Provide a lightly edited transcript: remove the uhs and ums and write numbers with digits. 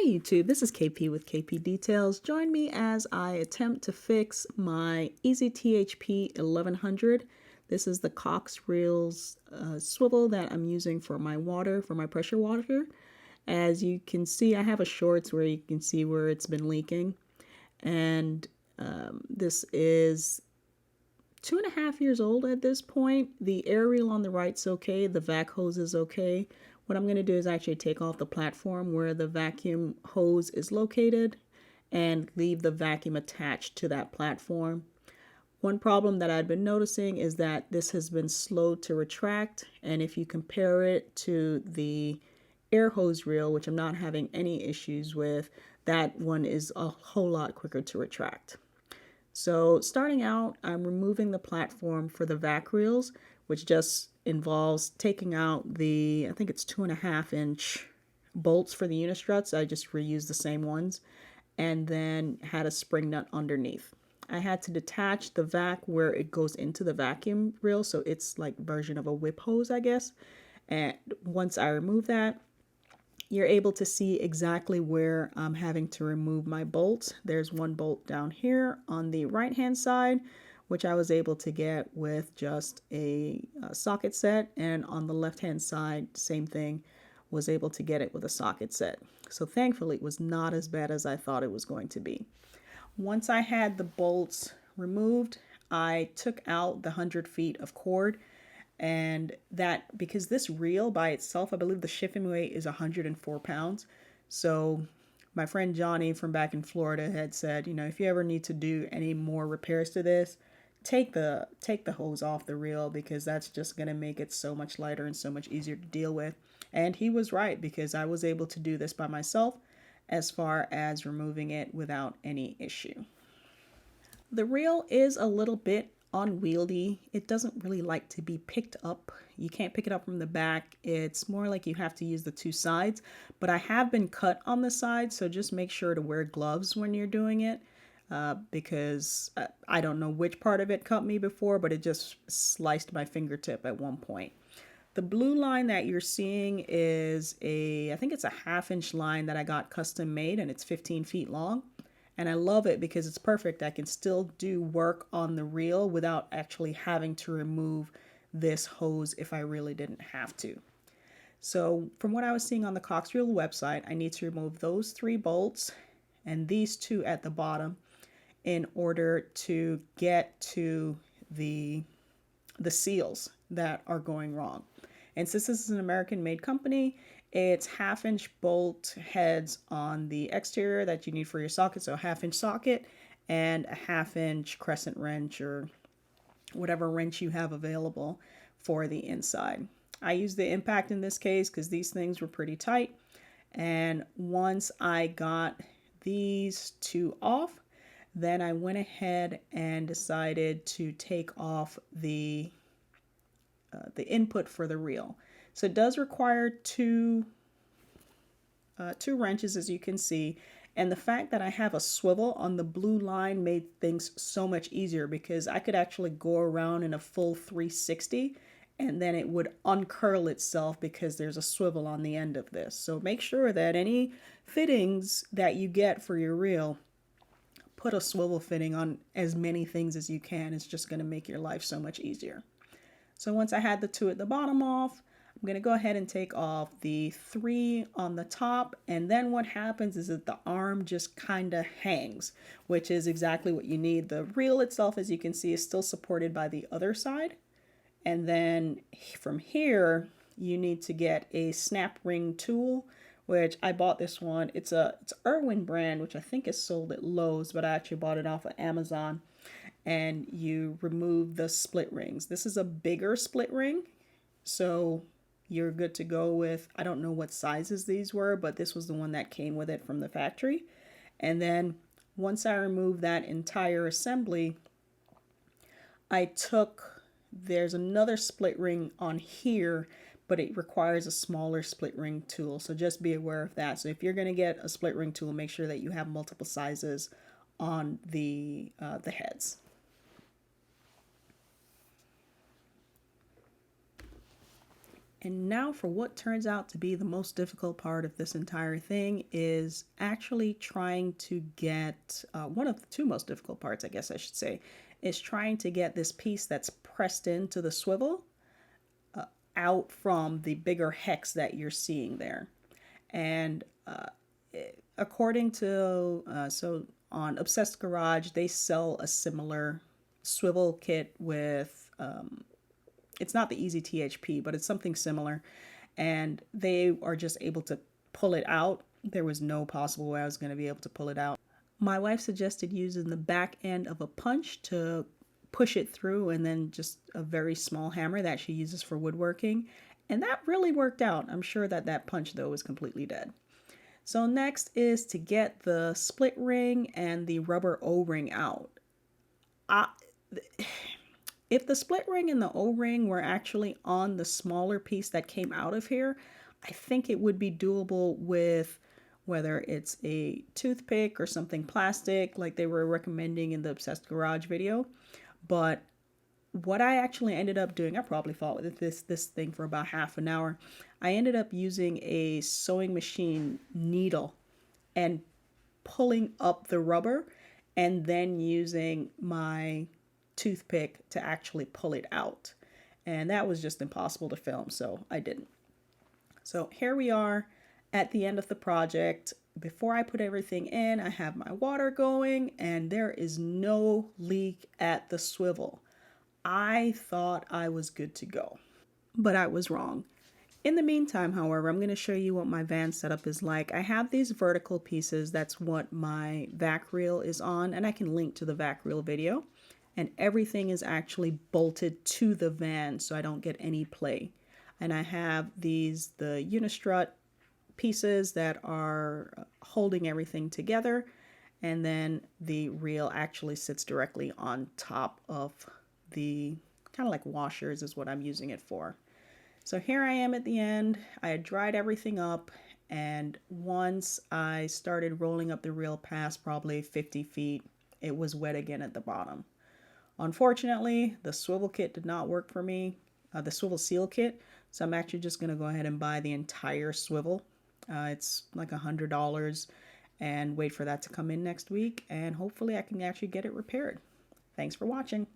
Hey YouTube, this is KP with KP Details. Join me as I attempt to fix my EZ-THP1100. This is the COXREELS swivel that I'm using for my water, for my pressure washer. As you can see, I have a shorts where you can see where it's been leaking. And this is 2.5 years old at this point. The air reel on the right's okay. The vac hose is okay. What I'm going to do is actually take off the platform where the vacuum hose is located and leave the vacuum attached to that platform. One problem that I've been noticing is that this has been slow to retract, and if you compare it to the air hose reel, which I'm not having any issues with, that one is a whole lot quicker to retract. So starting out, I'm removing the platform for the vac reels, which just involves taking out the, I think it's 2.5-inch bolts for the unistruts. I just reused the same ones, and then had a spring nut underneath. I had to detach the vac where it goes into the vacuum reel, so it's like version of a whip hose, I guess. And once I remove that, you're able to see exactly where I'm having to remove my bolts. There's one bolt down here on the right hand side, which I was able to get with just a socket set, and on the left hand side, same thing, was able to get it with a socket set. So thankfully it was not as bad as I thought it was going to be. Once I had the bolts removed, I took out the 100 feet of cord, and that, because this reel by itself, I believe the shipping weight is 104 pounds. So my friend Johnny from back in Florida had said, you know, if you ever need to do any more repairs to this, take the hose off the reel, because that's just going to make it so much lighter and so much easier to deal with. And he was right, because I was able to do this by myself as far as removing it without any issue. The reel is a little bit unwieldy. It doesn't really like to be picked up. You can't pick it up from the back. It's more like you have to use the two sides, but I have been cut on the side, so just make sure to wear gloves when you're doing it, because I don't know which part of it cut me before, but it just sliced my fingertip at one point. The blue line that you're seeing is I think it's a 1/2-inch line that I got custom made, and it's 15 feet long. And I love it because it's perfect. I can still do work on the reel without actually having to remove this hose if I really didn't have to. So from what I was seeing on the COXREEL website, I need to remove those 3 bolts and these 2 at the bottom in order to get to the seals that are going wrong. And since this is an American-made company, it's 1/2-inch bolt heads on the exterior that you need for your socket, so a 1/2-inch socket and a 1/2-inch crescent wrench or whatever wrench you have available for the inside. I used the impact in this case because these things were pretty tight. And once I got these 2 off, then I went ahead and decided to take off the input for the reel. So it does require two wrenches, as you can see, and the fact that I have a swivel on the blue line made things so much easier, because I could actually go around in a full 360 and then it would uncurl itself because there's a swivel on the end of this. So make sure that any fittings that you get for your reel, put a swivel fitting on as many things as you can. It's just going to make your life so much easier. So once I had the 2 at the bottom off, I'm going to go ahead and take off the 3 on the top, and then what happens is that the arm just kind of hangs, which is exactly what you need. The reel itself, as you can see, is still supported by the other side, and then from here you need to get a snap ring tool, which I bought this one. It's Irwin brand, which I think is sold at Lowe's, but I actually bought it off of Amazon. And you remove the split rings. This is a bigger split ring, so you're good to go with, I don't know what sizes these were, but this was the one that came with it from the factory. And then once I removed that entire assembly, there's another split ring on here, but it requires a smaller split ring tool, so just be aware of that. So if you're going to get a split ring tool, make sure that you have multiple sizes on the heads. And now for what turns out to be the most difficult part of this entire thing is actually trying to get, one of the two most difficult parts, I guess I should say, is trying to get this piece that's pressed into the swivel out from the bigger hex that you're seeing there. And according to, so on Obsessed Garage, they sell a similar swivel kit with, it's not the EZ-THP, but it's something similar. And they are just able to pull it out. There was no possible way I was going to be able to pull it out. My wife suggested using the back end of a punch to push it through, and then just a very small hammer that she uses for woodworking. And that really worked out. I'm sure that that punch, though, was completely dead. So next is to get the split ring and the rubber O-ring out. If the split ring and the O-ring were actually on the smaller piece that came out of here, I think it would be doable with whether it's a toothpick or something plastic like they were recommending in the Obsessed Garage video. But what I actually ended up doing, I probably fought with this thing for about half an hour. I ended up using a sewing machine needle and pulling up the rubber, and then using my toothpick to actually pull it out. And that was just impossible to film, so I didn't. So here we are at the end of the project. Before I put everything in, I have my water going, and there is no leak at the swivel. I thought I was good to go, but I was wrong. In the meantime, however, I'm going to show you what my van setup is like. I have these vertical pieces. That's what my vac reel is on, and I can link to the vac reel video. And everything is actually bolted to the van so I don't get any play. And I have the Unistrut pieces that are holding everything together. And then the reel actually sits directly on top of the kind of like washers is what I'm using it for. So here I am at the end. I had dried everything up, and once I started rolling up the reel past probably 50 feet, it was wet again at the bottom. Unfortunately, the swivel kit did not work for me, the swivel seal kit, so I'm actually just going to go ahead and buy the entire swivel. It's like $100, and wait for that to come in next week, and hopefully I can actually get it repaired. Thanks for watching.